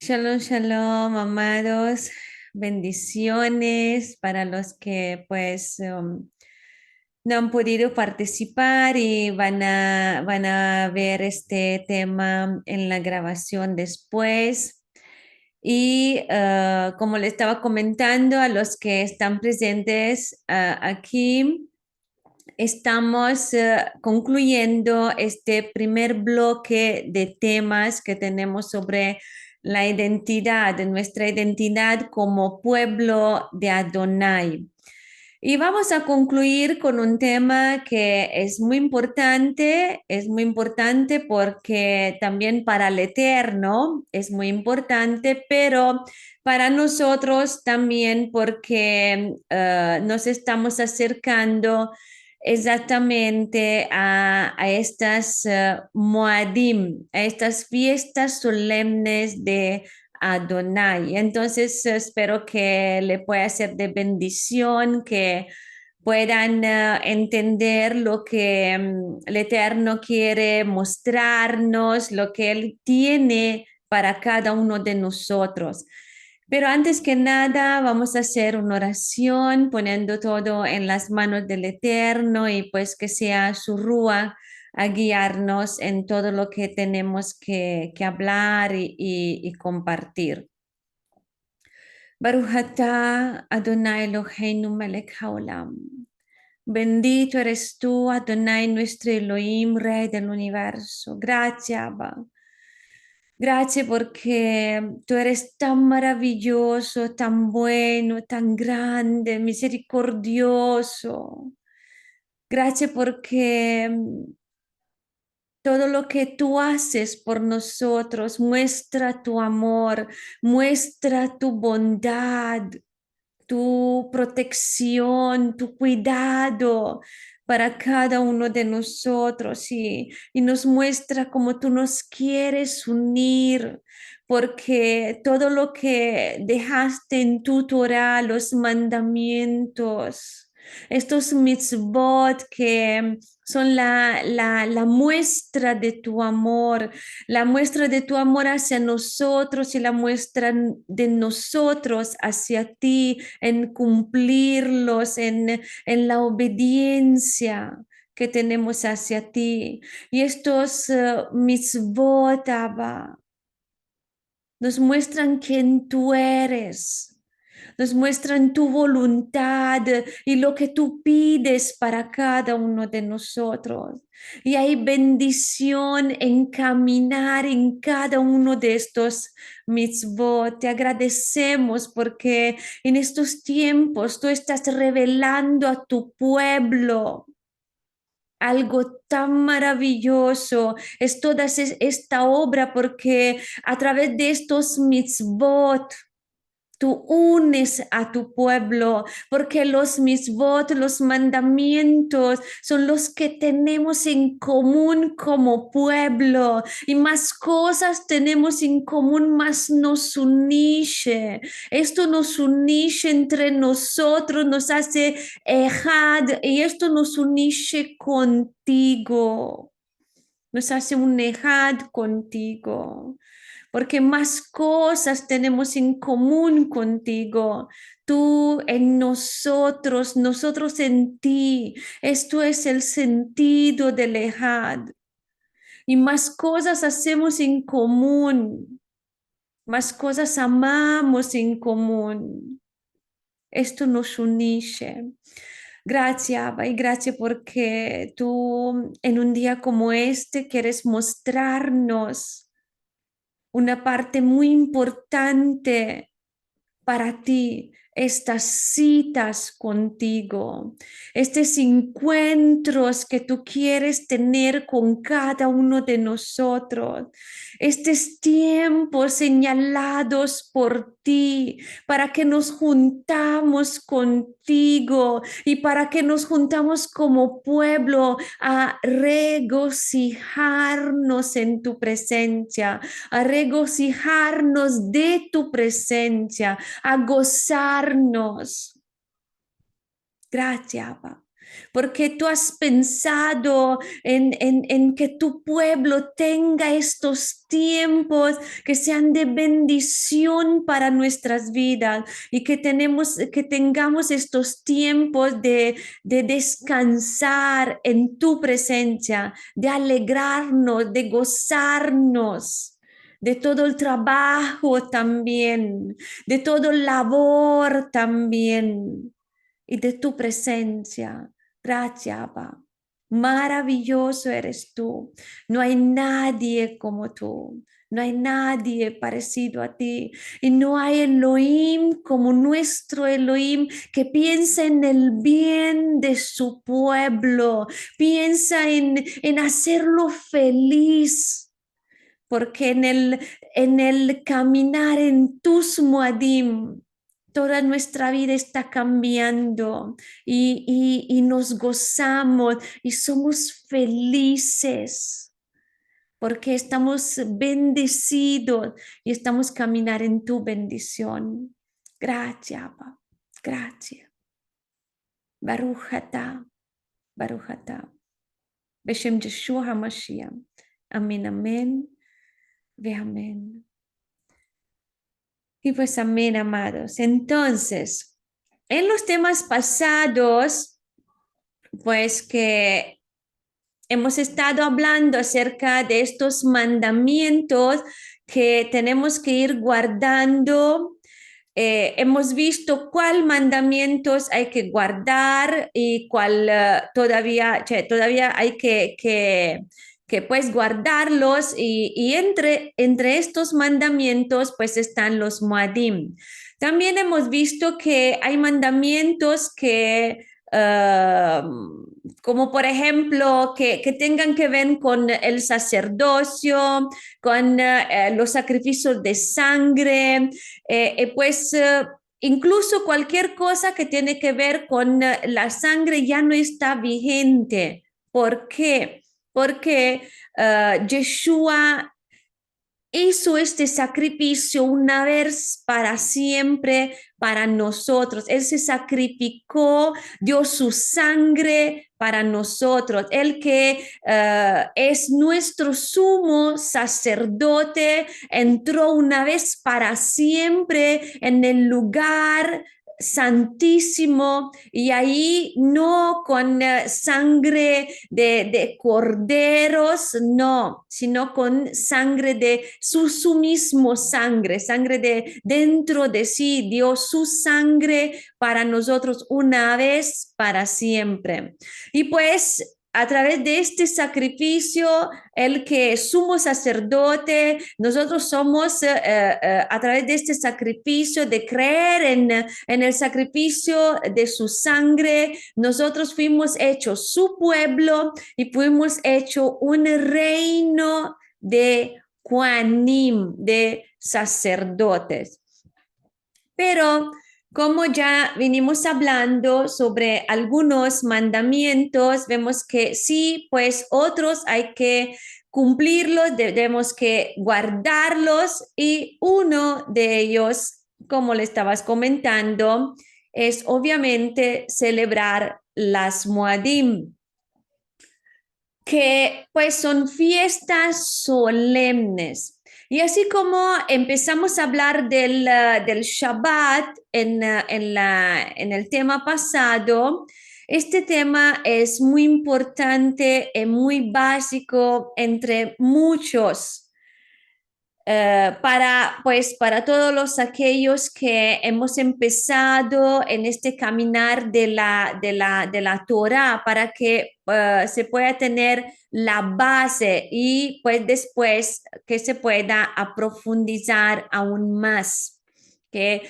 Shalom, shalom, amados. Bendiciones para los que no han podido participar y van a ver este tema en la grabación después. Y como le estaba comentando a los que están presentes aquí, estamos concluyendo este primer bloque de temas que tenemos sobre la identidad, nuestra identidad como pueblo de Adonai. Y vamos a concluir con un tema que es muy importante porque también para el Eterno es muy importante, pero para nosotros también porque nos estamos acercando exactamente a estas Moadim, a estas fiestas solemnes de Adonai. Entonces, espero que le pueda ser de bendición, que puedan entender lo que el Eterno quiere mostrarnos, lo que Él tiene para cada uno de nosotros. Pero antes que nada, vamos a hacer una oración poniendo todo en las manos del Eterno y pues que sea su rúa a guiarnos en todo lo que tenemos que hablar y compartir. Baruch atah Adonai Eloheinu melech haolam. Bendito eres tú, Adonai, nuestro Elohim, Rey del universo. Gracias, Abba. Gracias porque tú eres tan maravilloso, tan bueno, tan grande, misericordioso. Gracias porque todo lo que tú haces por nosotros muestra tu amor, muestra tu bondad, tu protección, tu cuidado para cada uno de nosotros y nos muestra cómo tú nos quieres unir, porque todo lo que dejaste en tu Torah, los mandamientos, estos mitzvot que son la muestra de tu amor, la muestra de tu amor hacia nosotros y la muestra de nosotros hacia ti en cumplirlos, en la obediencia que tenemos hacia ti. Y estos mitzvot, Abba, nos muestran quién tú eres. Nos muestran tu voluntad y lo que tú pides para cada uno de nosotros. Y hay bendición en caminar en cada uno de estos mitzvot. Te agradecemos porque en estos tiempos tú estás revelando a tu pueblo algo tan maravilloso. Es toda esta obra porque a través de estos mitzvot tú unes a tu pueblo, porque los misbot, los mandamientos, son los que tenemos en común como pueblo. Y más cosas tenemos en común, más nos unisce. Esto nos unisce entre nosotros, nos hace ejad, y esto nos unisce contigo. Nos hace un ejad contigo porque más cosas tenemos en común contigo. Tú en nosotros, nosotros en ti. Esto es el sentido del Ejad. Y más cosas hacemos en común, más cosas amamos en común. Esto nos unice. Gracias, Abba, y gracias porque tú en un día como este quieres mostrarnos una parte muy importante para ti, estas citas contigo, estos encuentros que tú quieres tener con cada uno de nosotros, estos tiempos señalados por ti, para que nos juntamos contigo y para que nos juntamos como pueblo a regocijarnos en tu presencia, a regocijarnos de tu presencia, a gozarnos. Gracias, Abba. porque tú has pensado en que tu pueblo tenga estos tiempos que sean de bendición para nuestras vidas y que tengamos estos tiempos de descansar en tu presencia, de alegrarnos, de gozarnos. De todo el trabajo también, de todo el labor también y de tu presencia. Gracias, Abba. Maravilloso eres tú. No hay nadie como tú. No hay nadie parecido a ti. Y no hay Elohim como nuestro Elohim que piensa en el bien de su pueblo. Piensa en hacerlo feliz. Porque en el caminar en tus Moadim, toda nuestra vida está cambiando y nos gozamos y somos felices porque estamos bendecidos y estamos caminar en tu bendición. Gracias, Abba. Gracias. Baruch atah, Baruch atah. Beshem Yeshua HaMashiach. Amén, amén. Ve amén. Y pues amén, amados. Entonces, en los temas pasados, pues que hemos estado hablando acerca de estos mandamientos que tenemos que ir guardando. Hemos visto cuál mandamientos hay que guardar y cuál todavía hay que pues guardarlos y entre estos mandamientos pues están los Moadim. También hemos visto que hay mandamientos que como por ejemplo que tengan que ver con el sacerdocio, con los sacrificios de sangre, pues incluso cualquier cosa que tiene que ver con la sangre ya no está vigente. ¿Por qué? Porque Yeshua hizo este sacrificio una vez para siempre para nosotros. Él se sacrificó, dio su sangre para nosotros. Él que es nuestro sumo sacerdote, entró una vez para siempre en el lugar santísimo y ahí no con sangre de corderos, no, sino con sangre de su mismo sangre, sangre de dentro de sí, dio su sangre para nosotros una vez para siempre. Y pues a través de este sacrificio, el que sumo sacerdote, nosotros somos a través de este sacrificio, de creer en el sacrificio de su sangre, nosotros fuimos hechos su pueblo y fuimos hechos un reino de Juanim, de sacerdotes. Pero como ya vinimos hablando sobre algunos mandamientos, vemos que sí, pues otros hay que cumplirlos, debemos que guardarlos y uno de ellos, como le estabas comentando, es obviamente celebrar las Moadim, que pues son fiestas solemnes. Y así como empezamos a hablar del Shabbat en el tema pasado, este tema es muy importante y muy básico entre muchos para todos los aquellos que hemos empezado en este caminar de la Torah, para que se pueda tener la base y pues después que se pueda profundizar aún más. Que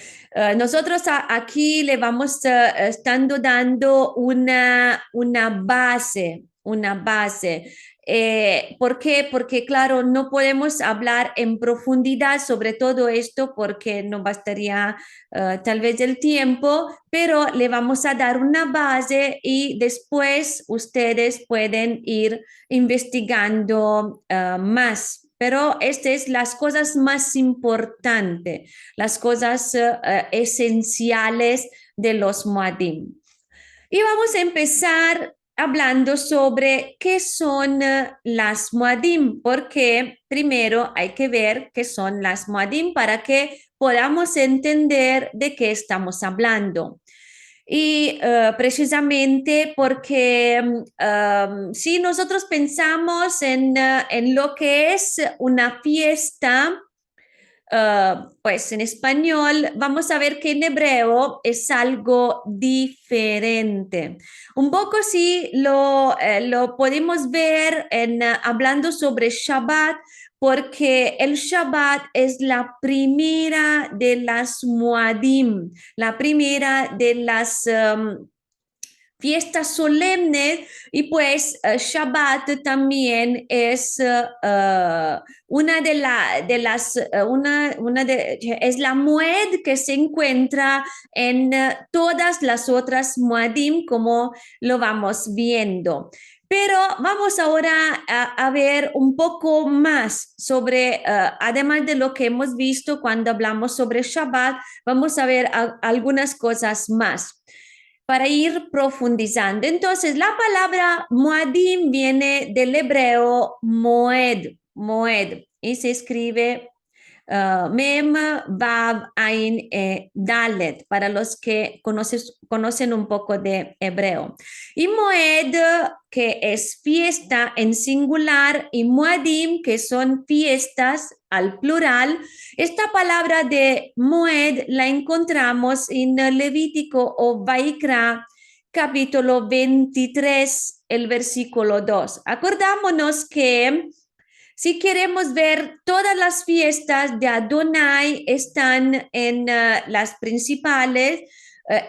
nosotros aquí le vamos estando dando una base, una base. ¿Por qué? Porque, claro, no podemos hablar en profundidad sobre todo esto porque no bastaría tal vez el tiempo, pero le vamos a dar una base y después ustedes pueden ir investigando más. Pero estas es las cosas más importantes, las cosas esenciales de los Moadim. Y vamos a empezar hablando sobre qué son las Muadim, porque primero hay que ver qué son las Muadim para que podamos entender de qué estamos hablando. Y precisamente porque si nosotros pensamos en lo que es una fiesta, pues en español vamos a ver que en hebreo es algo diferente. Un poco sí lo podemos ver hablando sobre Shabbat, porque el Shabbat es la primera de las Muadim, la primera de las fiestas solemnes y pues Shabbat también es una es la mued que se encuentra en todas las otras muadim como lo vamos viendo. Pero vamos ahora a ver un poco más sobre, además de lo que hemos visto cuando hablamos sobre Shabbat, vamos a ver algunas cosas más para ir profundizando. Entonces, la palabra Moadim viene del hebreo Moed, Moed, y se escribe Mem, Vav, Ain, Dalet, para los que conocen un poco de hebreo. Y Moed, que es fiesta en singular, y Moadim, que son fiestas al plural. Esta palabra de Moed la encontramos en Levítico o Vaikra, capítulo 23, el versículo 2. Acordámonos que si queremos ver todas las fiestas de Adonai, están en las principales,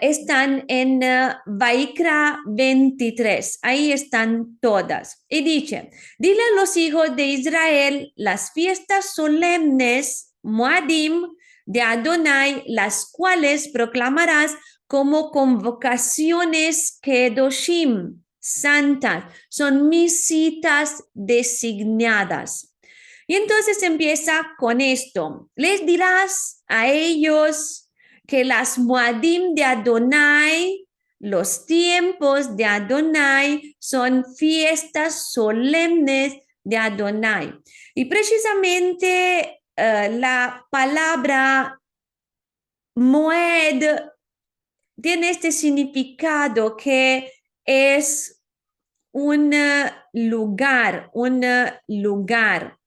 están en Vaikra 23. Ahí están todas. Y dice, dile a los hijos de Israel las fiestas solemnes, Moadim, de Adonai, las cuales proclamarás como convocaciones Kedoshim, santas, son mis citas designadas. Y entonces empieza con esto. Les dirás a ellos que las Muadim de Adonai, los tiempos de Adonai, son fiestas solemnes de Adonai. Y precisamente la palabra Moed tiene este significado que es un lugar, un lugar.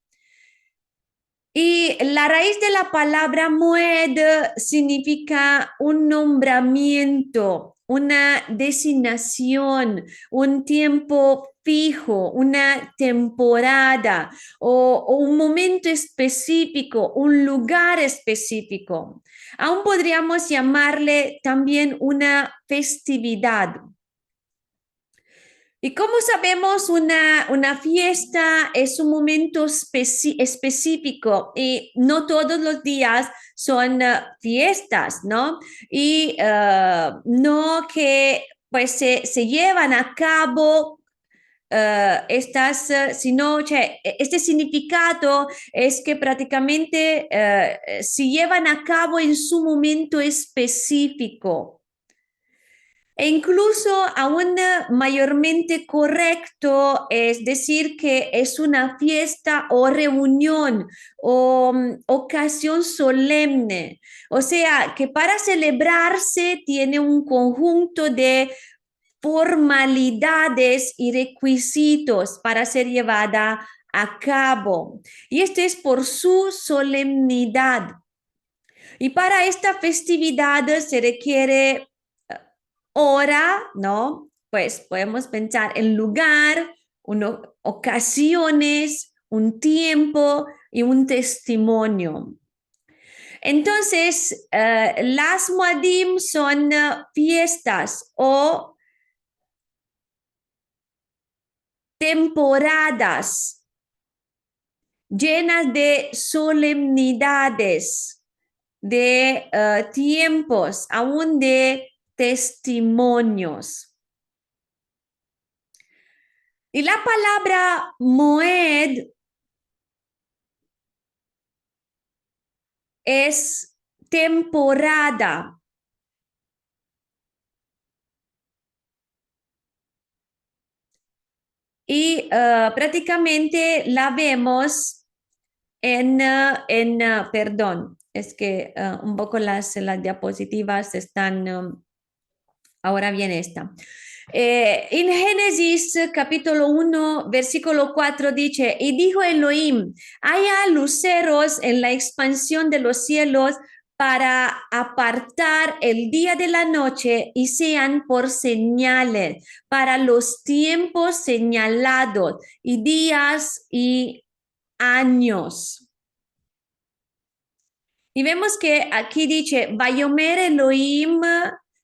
Y la raíz de la palabra moed significa un nombramiento, una designación, un tiempo fijo, una temporada o un momento específico, un lugar específico. Aún podríamos llamarle también una festividad. Y como sabemos, una fiesta es un momento específico y no todos los días son fiestas, ¿no? Y no que pues se llevan a cabo estas, sino este significado es que prácticamente se llevan a cabo en su momento específico. E incluso aún mayormente correcto es decir que es una fiesta o reunión o ocasión solemne. O sea, que para celebrarse tiene un conjunto de formalidades y requisitos para ser llevada a cabo. Y esto es por su solemnidad. Y para esta festividad se requiere hora, ¿no? Pues podemos pensar en lugar, ocasiones, un tiempo y un testimonio. Entonces, las Muadim son fiestas o temporadas llenas de solemnidades, de tiempos, aún de testimonios. Y la palabra moed es temporada. y prácticamente la vemos perdón, es que un poco las diapositivas están, ahora viene esta. En Génesis capítulo 1, versículo 4 dice, y dijo Elohim, haya luceros en la expansión de los cielos para apartar el día de la noche y sean por señales, para los tiempos señalados y días y años. Y vemos que aquí dice, Vayomer Elohim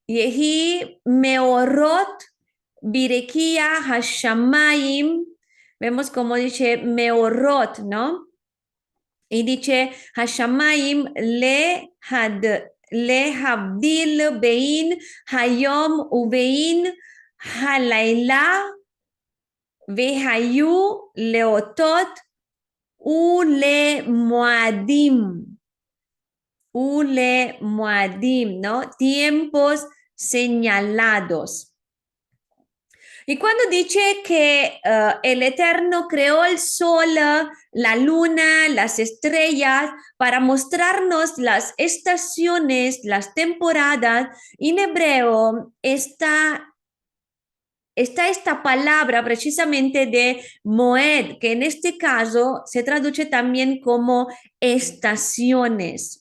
Yehi Meorot Birekia Hashamayim. Vemos como dice Meorot, ¿no? Y dice Hashamayim le Habdil Bein Hayom Ubein Halaila Vehayu Leotot Ule Moadim. Ule Muadim, ¿no? Tiempos señalados. Y cuando dice que el Eterno creó el sol, la luna, las estrellas, para mostrarnos las estaciones, las temporadas, en hebreo está esta palabra precisamente de Moed, que en este caso se traduce también como estaciones.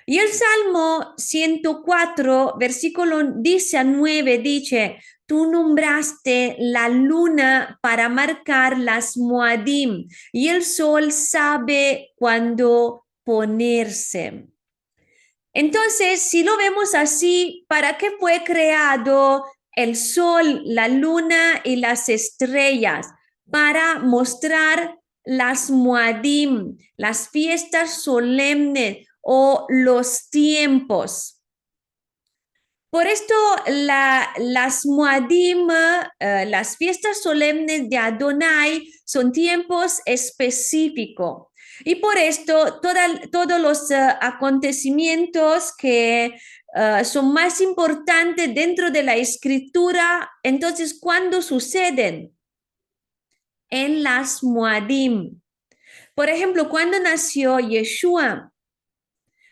Y el Salmo 104, versículo 19, dice, tú nombraste la luna para marcar las Moadim y el sol sabe cuándo ponerse. Entonces, si lo vemos así, ¿para qué fue creado el sol, la luna y las estrellas? Para mostrar las Muadim, las fiestas solemnes o los tiempos. Por esto, las Muadim, las fiestas solemnes de Adonai, son tiempos específicos. Y por esto, todos los acontecimientos que son más importantes dentro de la escritura, entonces, ¿cuándo suceden? En las Muadim. Por ejemplo, cuando nació Yeshua,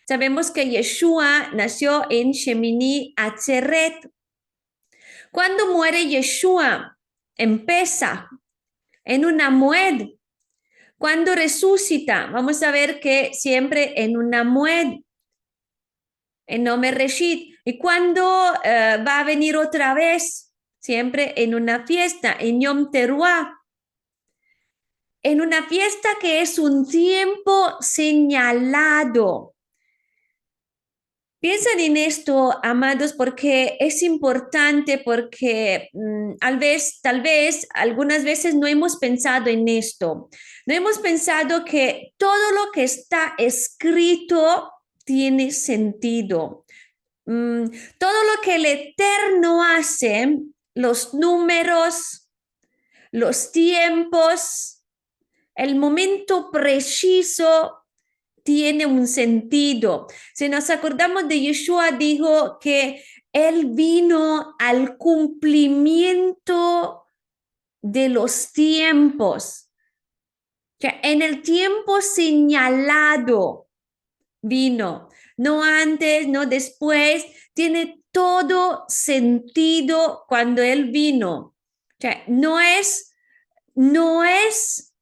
sabemos que Yeshua nació en Shemini Atzeret. Cuando muere Yeshua, en Pesach, en una Moed. Cuando resucita, vamos a ver que siempre en una Moed, en Omer Reshit. Y cuando va a venir otra vez, siempre en una fiesta, en Yom Teruah. En una fiesta que es un tiempo señalado. Piensen en esto, amados, porque es importante, porque tal vez, algunas veces no hemos pensado en esto. No hemos pensado que todo lo que está escrito tiene sentido. Todo lo que el Eterno hace, los números, los tiempos, el momento preciso, tiene un sentido. Si nos acordamos de Yeshua, dijo que él vino al cumplimiento de los tiempos. Que en el tiempo señalado vino, no antes, no después, tiene todo sentido cuando él vino. O sea, no es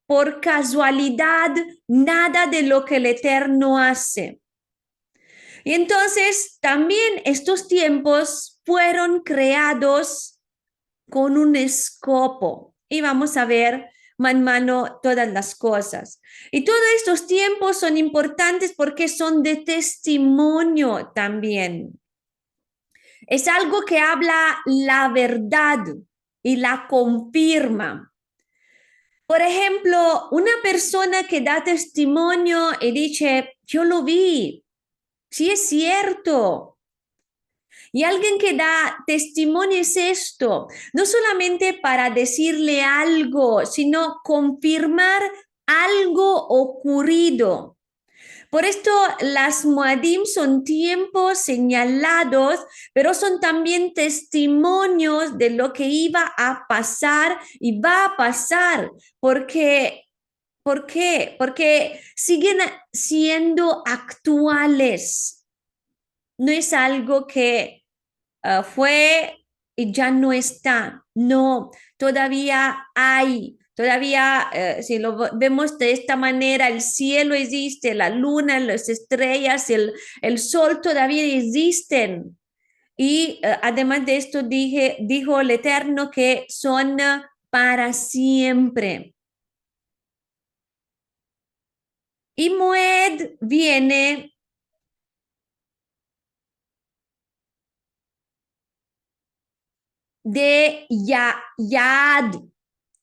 por casualidad nada de lo que el Eterno hace. Y entonces también estos tiempos fueron creados con un escopo. Y vamos a ver mano todas las cosas. Y todos estos tiempos son importantes porque son de testimonio también. Es algo que habla la verdad y la confirma. Por ejemplo, una persona que da testimonio y dice, yo lo vi, sí es cierto. Y alguien que da testimonio es esto, no solamente para decirle algo, sino confirmar algo ocurrido. Por esto las Moadim son tiempos señalados, pero son también testimonios de lo que iba a pasar y va a pasar, porque ¿por qué? Porque siguen siendo actuales. No es algo que fue y ya no está. No, todavía hay. Todavía, si lo vemos de esta manera, el cielo existe, la luna, las estrellas, el sol todavía existen. Y además de esto, dijo el Eterno que son para siempre. Y Moed viene de Yad,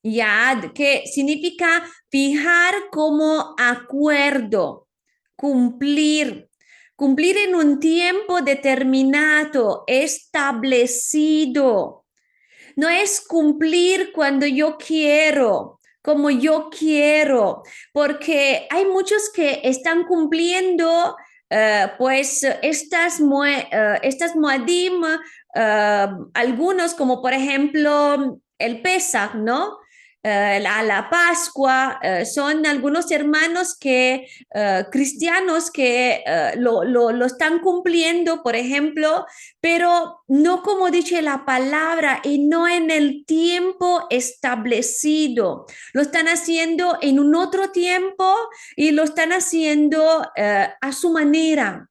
Yad, que significa fijar como acuerdo, cumplir, cumplir en un tiempo determinado, establecido. No es cumplir cuando yo quiero, como yo quiero, porque hay muchos que están cumpliendo pues estas Moadim, algunos como por ejemplo el Pesach, ¿no? La Pascua, son algunos hermanos que cristianos que lo están cumpliendo, por ejemplo, pero no como dice la palabra y no en el tiempo establecido. Lo están haciendo en un otro tiempo y lo están haciendo a su manera.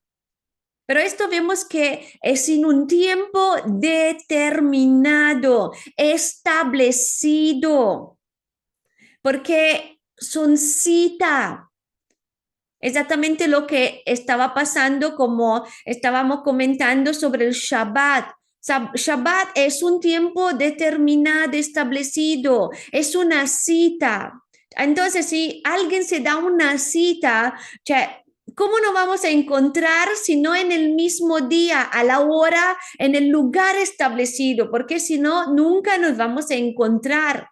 Pero esto vemos que es en un tiempo determinado, establecido, porque son cita. Exactamente lo que estaba pasando, como estábamos comentando sobre el Shabbat. Shabbat es un tiempo determinado, establecido, es una cita. Entonces, si alguien se da una cita, ¿cómo nos vamos a encontrar si no en el mismo día, a la hora, en el lugar establecido? Porque si no, nunca nos vamos a encontrar.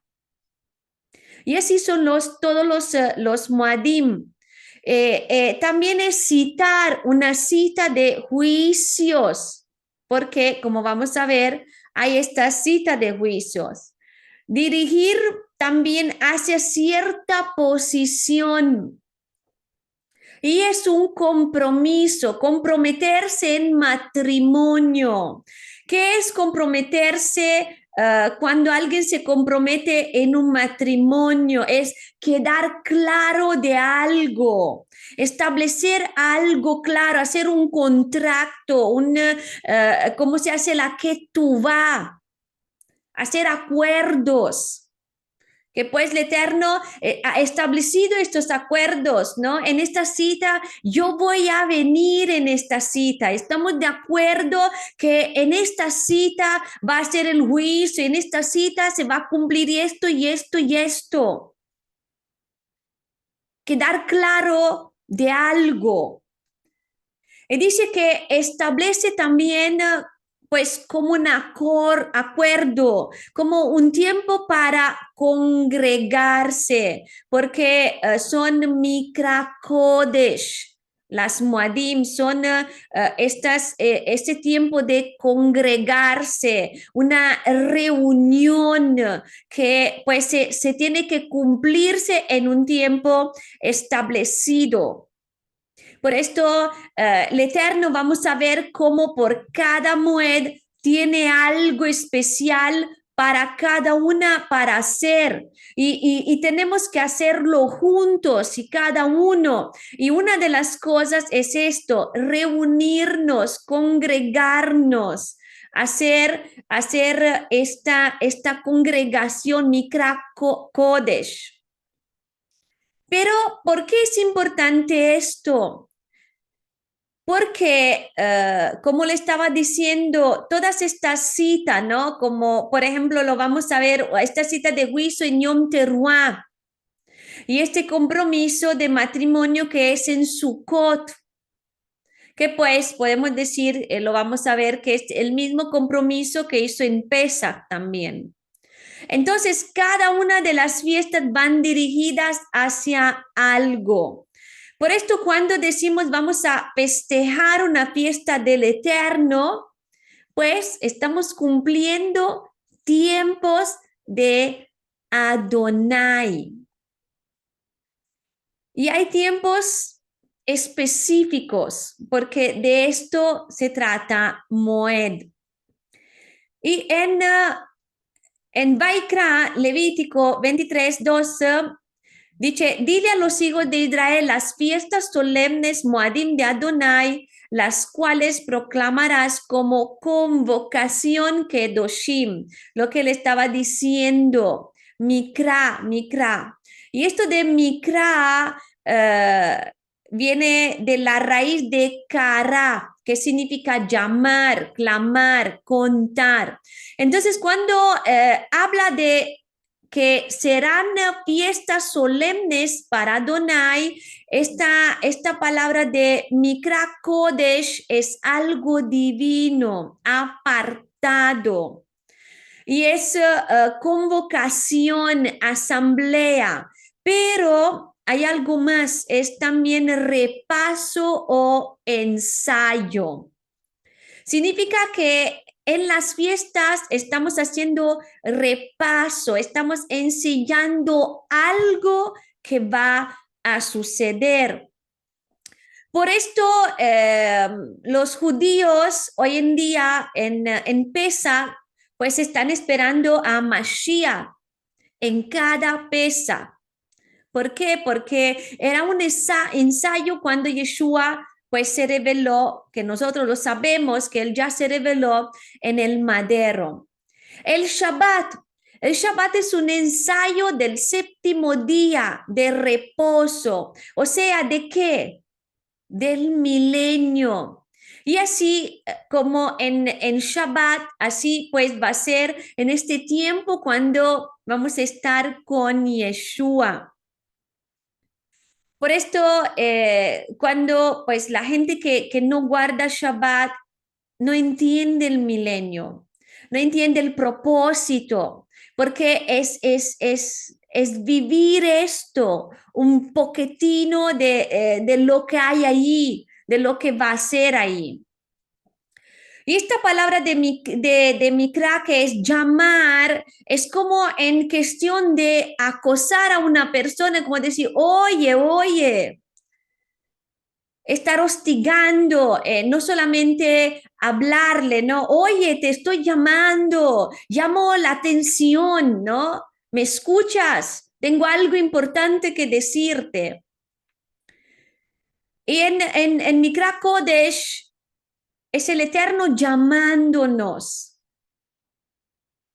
Y así son todos los Moadim. También es citar una cita de juicios, porque como vamos a ver, hay esta cita de juicios. Dirigir también hacia cierta posición. Y es un compromiso, comprometerse en matrimonio. ¿Qué es comprometerse? Cuando alguien se compromete en un matrimonio, es quedar claro de algo, establecer algo claro, hacer un contrato, ¿cómo se hace la que tú va? Hacer acuerdos que pues el Eterno ha establecido estos acuerdos, ¿no? En esta cita, yo voy a venir en esta cita. Estamos de acuerdo que en esta cita va a ser el juicio, en esta cita se va a cumplir esto y esto y esto. Quedar claro de algo. Y dice que establece también pues como un acuerdo, como un tiempo para congregarse, porque son Mikra Kodesh. Las Moadim son este tiempo de congregarse, una reunión que pues se tiene que cumplirse en un tiempo establecido. Por esto, el Eterno vamos a ver cómo por cada Moed tiene algo especial para cada una para hacer y tenemos que hacerlo juntos y cada uno. Y una de las cosas es esto, reunirnos, congregarnos, hacer esta congregación Mikra Kodesh. Pero, ¿por qué es importante esto? Porque, como le estaba diciendo, todas estas citas, ¿no? Como, por ejemplo, lo vamos a ver, esta cita de juicio en Yom Teruah y este compromiso de matrimonio que es en Sukkot, que pues podemos decir, lo vamos a ver, que es el mismo compromiso que hizo en Pesach también. Entonces, cada una de las fiestas van dirigidas hacia algo. Por esto, cuando decimos vamos a festejar una fiesta del Eterno, pues estamos cumpliendo tiempos de Adonai. Y hay tiempos específicos, porque de esto se trata Moed. Y en Vaikra, Levítico 23:12, dice, dile a los hijos de Israel las fiestas solemnes Moadim de Adonai, las cuales proclamarás como convocación Kedoshim, lo que le estaba diciendo, Mikra, Mikra. Y esto de Mikra viene de la raíz de Kara, que significa llamar, clamar, contar. Entonces, cuando habla de que serán fiestas solemnes para Adonai, esta palabra de Mikra Kodesh es algo divino, apartado. Y es convocación, asamblea, pero hay algo más, es también repaso o ensayo. Significa que en las fiestas estamos haciendo repaso, estamos ensayando algo que va a suceder. Por esto, los judíos hoy en día en Pesa, pues están esperando a Mashiach en cada Pesa. ¿Por qué? Porque era un ensayo cuando Yeshua pues se reveló, que nosotros lo sabemos, que él ya se reveló en el madero. El Shabbat. El Shabbat es un ensayo del séptimo día de reposo. O sea, ¿de qué? Del milenio. Y así como en Shabbat, así pues va a ser en este tiempo cuando vamos a estar con Yeshua. Por esto, cuando pues la gente que no guarda Shabbat no entiende el milenio, no entiende el propósito, porque es vivir esto, un poquitino de lo que hay ahí, de lo que va a ser ahí. Y esta palabra de mikra, que es llamar, es como en cuestión de acosar a una persona, como decir, oye, oye, estar hostigando, no solamente hablarle, ¿no? Oye, te estoy llamando, llamo la atención, ¿no? ¿Me escuchas? Tengo algo importante que decirte. Y en Mikra Kodesh es el Eterno llamándonos.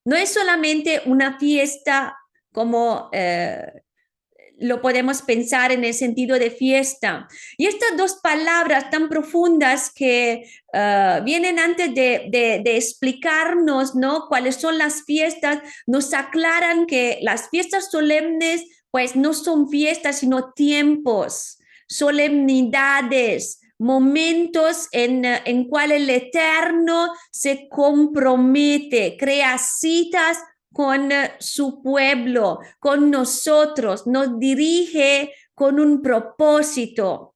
No es solamente una fiesta como lo podemos pensar en el sentido de fiesta. Y estas dos palabras tan profundas que vienen antes de explicarnos, ¿no? Cuáles son las fiestas, nos aclaran que las fiestas solemnes, pues no son fiestas, sino tiempos, solemnidades, momentos en cual el Eterno se compromete, crea citas con su pueblo, con nosotros, nos dirige con un propósito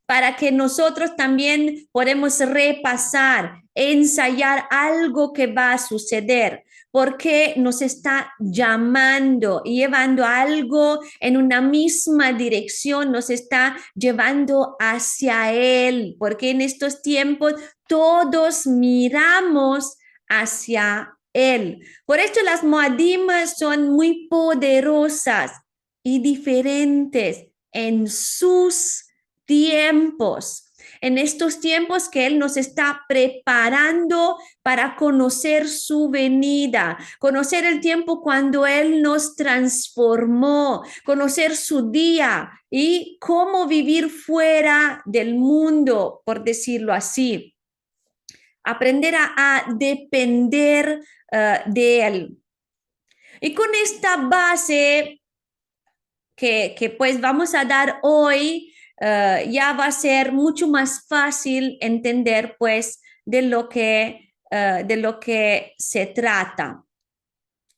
para que nosotros también podemos repasar, ensayar algo que va a suceder, porque nos está llamando y llevando algo en una misma dirección, nos está llevando hacia Él, porque en estos tiempos todos miramos hacia Él. Por esto las Moadim son muy poderosas y diferentes en sus tiempos, en estos tiempos que Él nos está preparando para conocer su venida, conocer el tiempo cuando Él nos transformó, conocer su día y cómo vivir fuera del mundo, por decirlo así. Aprender a depender de Él. Y con esta base que pues vamos a dar hoy, ya va a ser mucho más fácil entender pues de lo que se trata.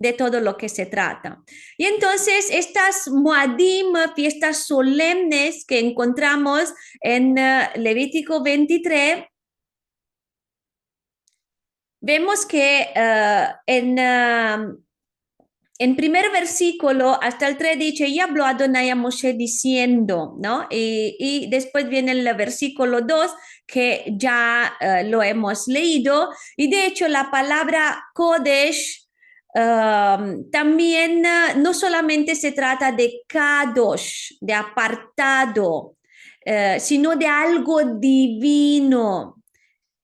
de todo lo que se trata. Y entonces estas Moadim, fiestas solemnes que encontramos en Levítico 23, vemos que en primer versículo hasta el 3 dice, y habló Adonai a Moshe diciendo, ¿no? Y después viene el versículo 2 que ya lo hemos leído, y de hecho la palabra Kodesh también no solamente se trata de Kadosh, de apartado, sino de algo divino,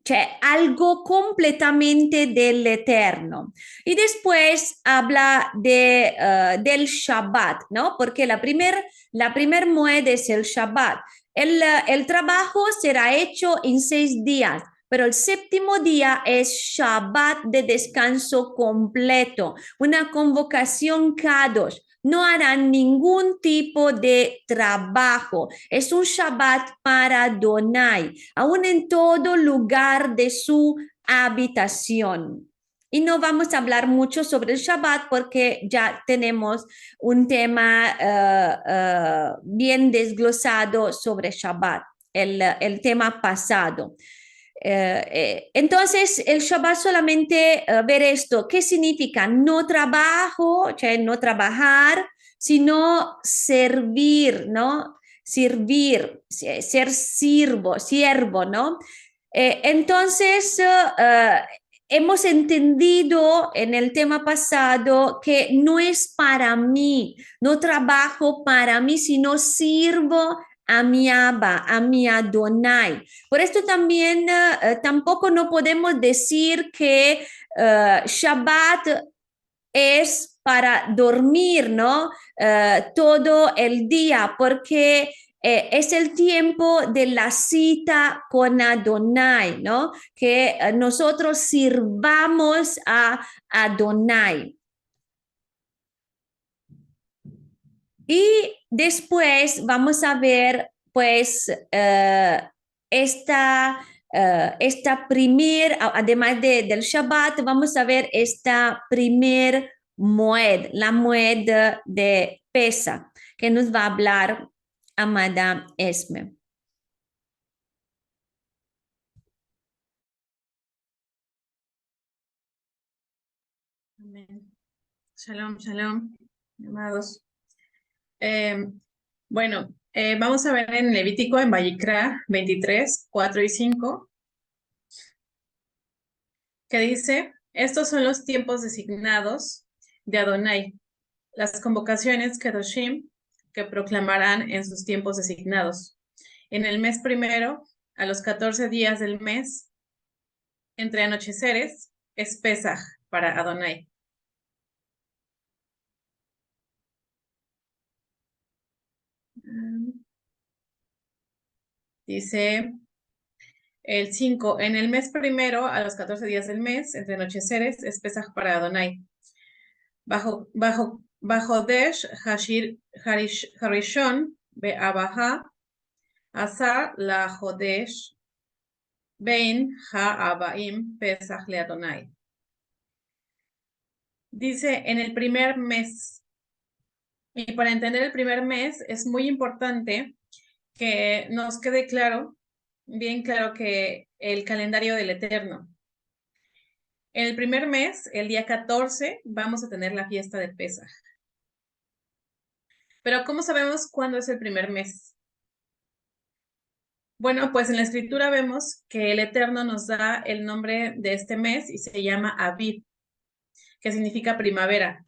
cioè algo completamente dell'eterno. Y después habla del Shabbat, ¿no? Porque la primer mued es el Shabbat. El trabajo será hecho en 6 días, pero el séptimo día es Shabbat de descanso completo, una convocación Kadosh. No harán ningún tipo de trabajo. Es un Shabbat para Adonai, aún en todo lugar de su habitación. Y no vamos a hablar mucho sobre el Shabbat porque ya tenemos un tema bien desglosado sobre Shabbat, el tema pasado. Entonces, el Shabbat solamente ver esto, ¿qué significa? No trabajo, cioè no trabajar, sino servir, ¿no? Servir, ser siervo, ¿no? Entonces, hemos entendido en el tema pasado que no es para mí, no trabajo para mí, sino sirvo a mi Abba, a mi Adonai. Por esto también tampoco no podemos decir que Shabbat es para dormir, ¿no? Todo el día, porque es el tiempo de la cita con Adonai, ¿no? Que nosotros sirvamos a Adonai. Y después vamos a ver, pues, esta primer, además del Shabbat, vamos a ver esta primer Moed, la Moed de Pesa, que nos va a hablar Amada Esme. Amén. Shalom, shalom, amados. Bueno, vamos a ver en Levítico, en Vayikra 23, 4 y 5, que dice, estos son los tiempos designados de Adonai, las convocaciones Kedoshim que proclamarán en sus tiempos designados. En el mes primero, a los 14 días del mes, entre anocheceres, es Pesaj para Adonai. Dice el 5, en el mes primero, a los 14 días del mes, entre anocheceres, es Pesaj para Adonai. Bajo Desh, Harishon, Be'abaha, Asar la Jodesh, Bein Ha'abaim, Pesaj le Adonai. Dice, en el primer mes. Y para entender el primer mes, es muy importante que nos quede claro, bien claro, que el calendario del Eterno. En el primer mes, el día 14, vamos a tener la fiesta de Pesaj. Pero ¿cómo sabemos cuándo es el primer mes? Bueno, pues en la escritura vemos que el Eterno nos da el nombre de este mes y se llama Aviv, que significa primavera.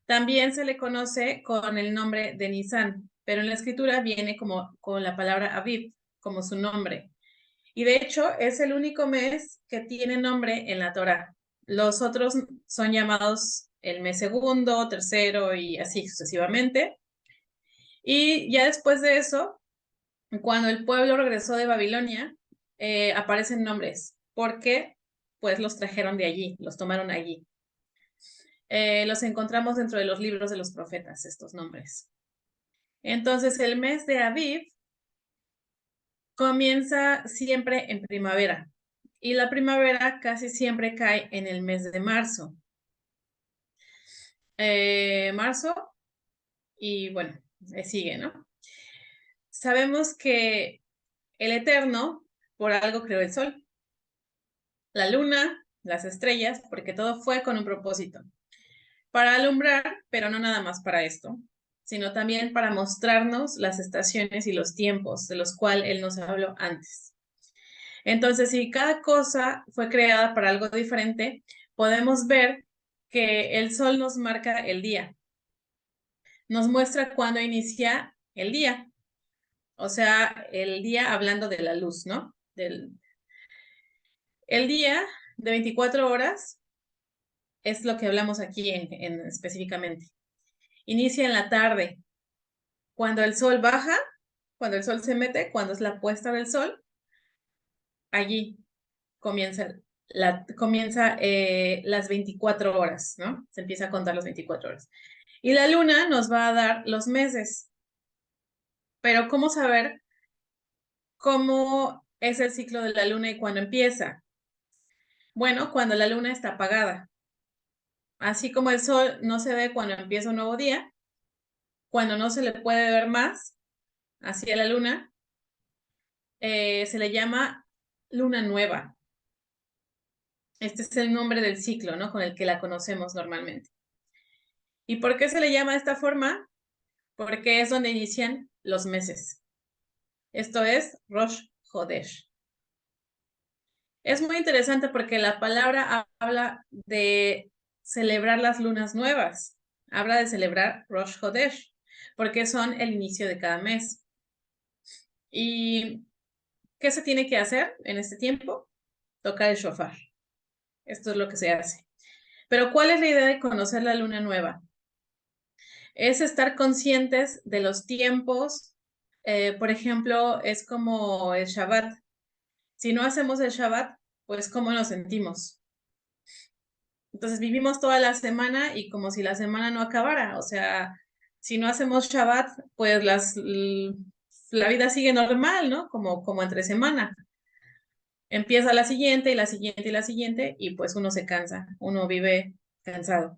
También se le conoce con el nombre de Nisan, pero en la escritura viene como con la palabra Aviv, como su nombre. Y de hecho es el único mes que tiene nombre en la Torá. Los otros son llamados el mes segundo, tercero y así sucesivamente. Y ya después de eso, cuando el pueblo regresó de Babilonia, aparecen nombres, porque pues los trajeron de allí, los tomaron allí. Los encontramos dentro de los libros de los profetas, estos nombres. Entonces, el mes de Aviv comienza siempre en primavera y la primavera casi siempre cae en el mes de marzo. marzo y bueno, sigue, ¿no? Sabemos que el Eterno por algo creó el sol, la luna, las estrellas, porque todo fue con un propósito. Para alumbrar, pero no nada más para esto, sino también para mostrarnos las estaciones y los tiempos de los cuales Él nos habló antes. Entonces, si cada cosa fue creada para algo diferente, podemos ver que el sol nos marca el día, nos muestra cuándo inicia el día, o sea, el día hablando de la luz, ¿no? El día de 24 horas es lo que hablamos aquí específicamente. Inicia en la tarde, cuando el sol baja, cuando el sol se mete, cuando es la puesta del sol, allí comienza, las 24 horas, ¿no? Se empieza a contar las 24 horas. Y la luna nos va a dar los meses. Pero ¿cómo saber cómo es el ciclo de la luna y cuándo empieza? Bueno, cuando la luna está apagada. Así como el sol no se ve cuando empieza un nuevo día, cuando no se le puede ver más hacia la luna, se le llama luna nueva. Este es el nombre del ciclo, ¿no? Con el que la conocemos normalmente. ¿Y por qué se le llama de esta forma? Porque es donde inician los meses. Esto es Rosh Hodesh. Es muy interesante porque la palabra habla de celebrar las lunas nuevas. Habla de celebrar Rosh Hodesh, porque son el inicio de cada mes. ¿Y qué se tiene que hacer en este tiempo? Tocar el shofar. Esto es lo que se hace. Pero ¿cuál es la idea de conocer la luna nueva? Es estar conscientes de los tiempos. Por ejemplo, es como el Shabbat. Si no hacemos el Shabbat, pues ¿cómo nos sentimos? Entonces vivimos toda la semana y como si la semana no acabara. O sea, si no hacemos Shabbat, pues la vida sigue normal, ¿no? Como entre semana. Empieza la siguiente y la siguiente y la siguiente y pues uno se cansa, uno vive cansado.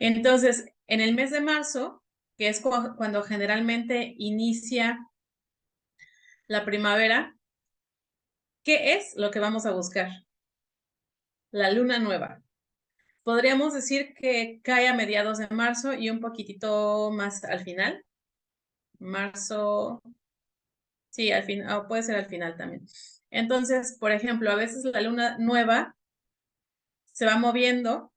Entonces, en el mes de marzo, que es cuando generalmente inicia la primavera, ¿qué es lo que vamos a buscar? La luna nueva. Podríamos decir que cae a mediados de marzo y un poquitito más al final. Marzo, sí, al final, puede ser al final también. Entonces, por ejemplo, a veces la luna nueva se va moviendo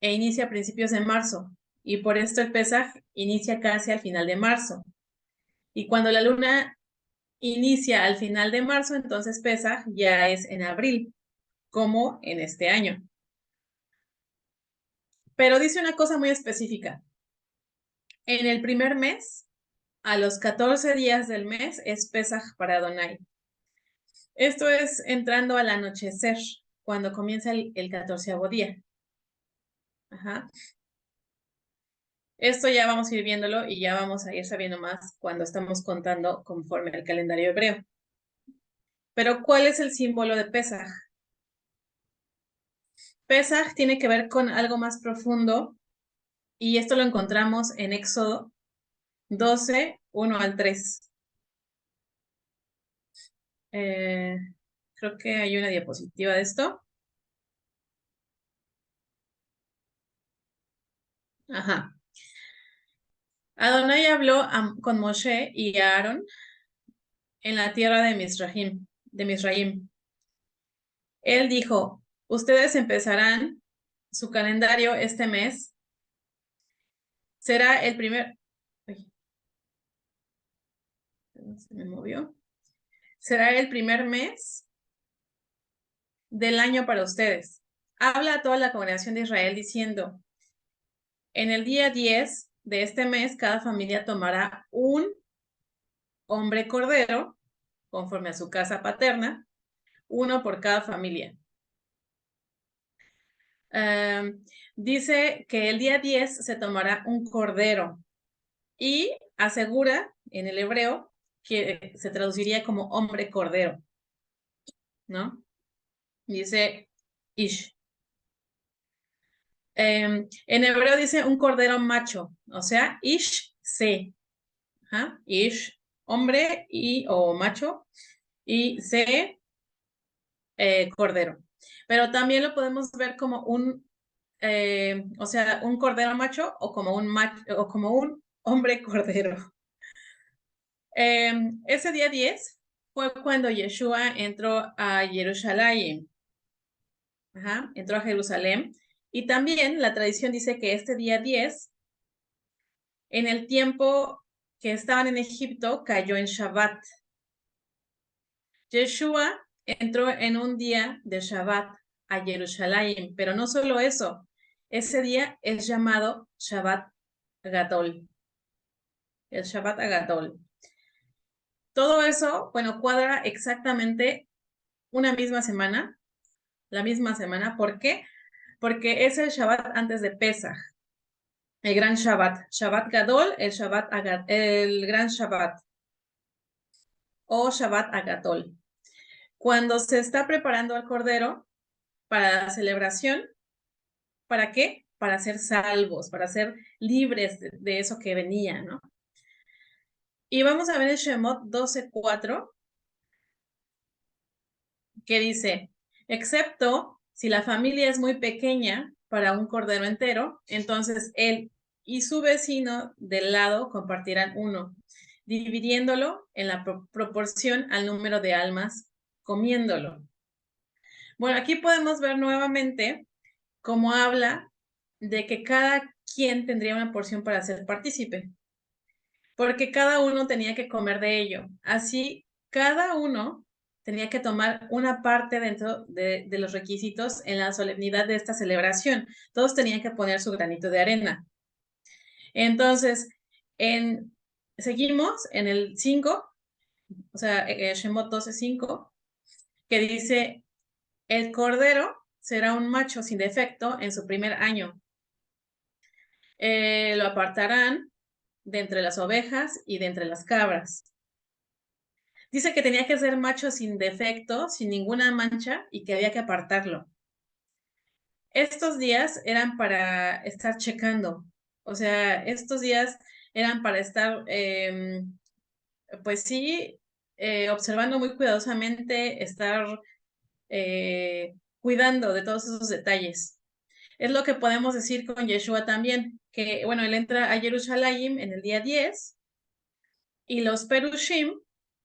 e inicia a principios de marzo y por esto el Pesaj inicia casi al final de marzo. Y cuando la luna inicia al final de marzo, entonces Pesaj ya es en abril, como en este año. Pero dice una cosa muy específica. En el primer mes, a los 14 días del mes, es Pesaj para Adonai. Esto es entrando al anochecer, cuando comienza el 14º día. Ajá. Esto ya vamos a ir viéndolo y ya vamos a ir sabiendo más cuando estamos contando conforme al calendario hebreo. Pero, ¿cuál es el símbolo de Pesaj? Pesaj tiene que ver con algo más profundo y esto lo encontramos en Éxodo 12, 1 al 3. Creo que hay una diapositiva de esto. Ajá. Adonai habló con Moshe y Aarón en la tierra de Misraim. Él dijo, ustedes empezarán su calendario este mes. Será el primer... Ay, se me movió. Será el primer mes del año para ustedes. Habla a toda la congregación de Israel diciendo, en el día 10 de este mes, cada familia tomará un hombre cordero, conforme a su casa paterna, uno por cada familia. Dice que el día 10 se tomará un cordero y asegura en el hebreo que se traduciría como hombre cordero, ¿no? Dice Ish. En hebreo dice un cordero macho, o sea, ish se. Ish, hombre y o macho, y se, cordero. Pero también lo podemos ver como o sea, un cordero macho o como o como un hombre cordero. Ese día 10 fue cuando Yeshua entró a Jerusalén. Entró a Jerusalén. Y también la tradición dice que este día 10, en el tiempo que estaban en Egipto, cayó en Shabbat. Yeshua entró en un día de Shabbat a Jerusalén, pero no solo eso, ese día es llamado Shabbat Gadol, el Shabbat Agadol. Todo eso, bueno, cuadra exactamente una misma semana, la misma semana. ¿Por qué? Porque es el Shabbat antes de Pesaj, el gran Shabbat. Shabbat Gadol, el gran Shabbat o Shabbat Agadol. Cuando se está preparando al Cordero para la celebración, ¿para qué? Para ser salvos, para ser libres de eso que venía, ¿no? Y vamos a ver el Shemot 12:4, que dice, excepto si la familia es muy pequeña para un cordero entero, entonces él y su vecino del lado compartirán uno, dividiéndolo en la proporción al número de almas comiéndolo. Bueno, aquí podemos ver nuevamente cómo habla de que cada quien tendría una porción para ser partícipe, porque cada uno tenía que comer de ello. Así, cada uno tenía que tomar una parte dentro de los requisitos en la solemnidad de esta celebración. Todos tenían que poner su granito de arena. Entonces, seguimos en el 5, o sea, Shemot 12:5, que dice, el cordero será un macho sin defecto en su primer año. Lo apartarán de entre las ovejas y de entre las cabras. Dice que tenía que ser macho sin defecto, sin ninguna mancha, y que había que apartarlo. Estos días eran para estar checando, o sea, estos días eran para estar, pues sí, observando muy cuidadosamente, estar cuidando de todos esos detalles. Es lo que podemos decir con Yeshua también, que, bueno, él entra a Jerusalén en el día 10 y los Perushim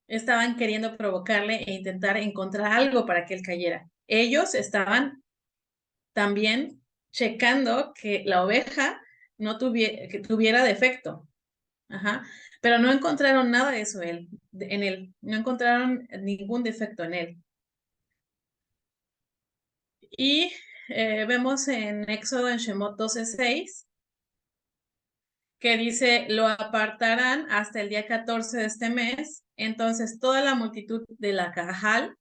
estaban queriendo provocarle e intentar encontrar algo para que él cayera. Ellos estaban también checando que la oveja no que tuviera defecto. Pero no encontraron nada de eso en él. No encontraron ningún defecto en él. Y vemos en Éxodo, en Shemot 12:6, que dice, lo apartarán hasta el día 14 de este mes. Entonces toda la multitud de la Cajal,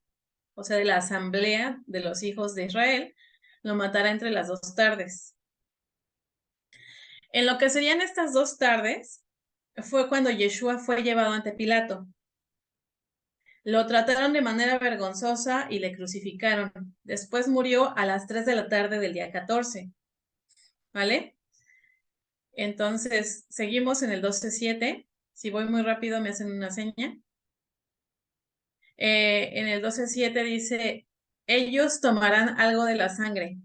o sea, de la asamblea de los hijos de Israel, lo matará entre las 2 tardes. En lo que serían estas 2 tardes, fue cuando Yeshua fue llevado ante Pilato. Lo trataron de manera vergonzosa y le crucificaron. Después murió a las 3 de la tarde del día 14. ¿Vale? Entonces, seguimos en el 12:7. Si voy muy rápido, me hacen una seña. En el 12:7 dice, ellos tomarán algo de la sangre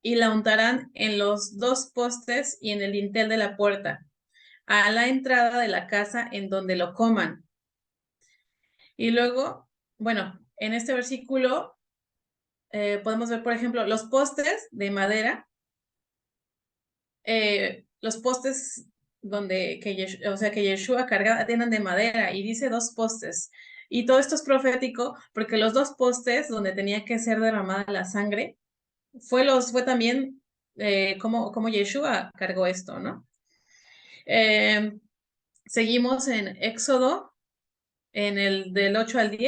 y la untarán en los 2 postes y en el dintel de la puerta, a la entrada de la casa en donde lo coman. Y luego, bueno, en este versículo podemos ver, por ejemplo, los postes de madera, los postes o sea, que Yeshua cargaba eran de madera y dice 2 postes. Y todo esto es profético porque los 2 postes donde tenía que ser derramada la sangre fue también como Yeshua cargó esto, ¿no? Seguimos en Éxodo, en el del 8 al 10.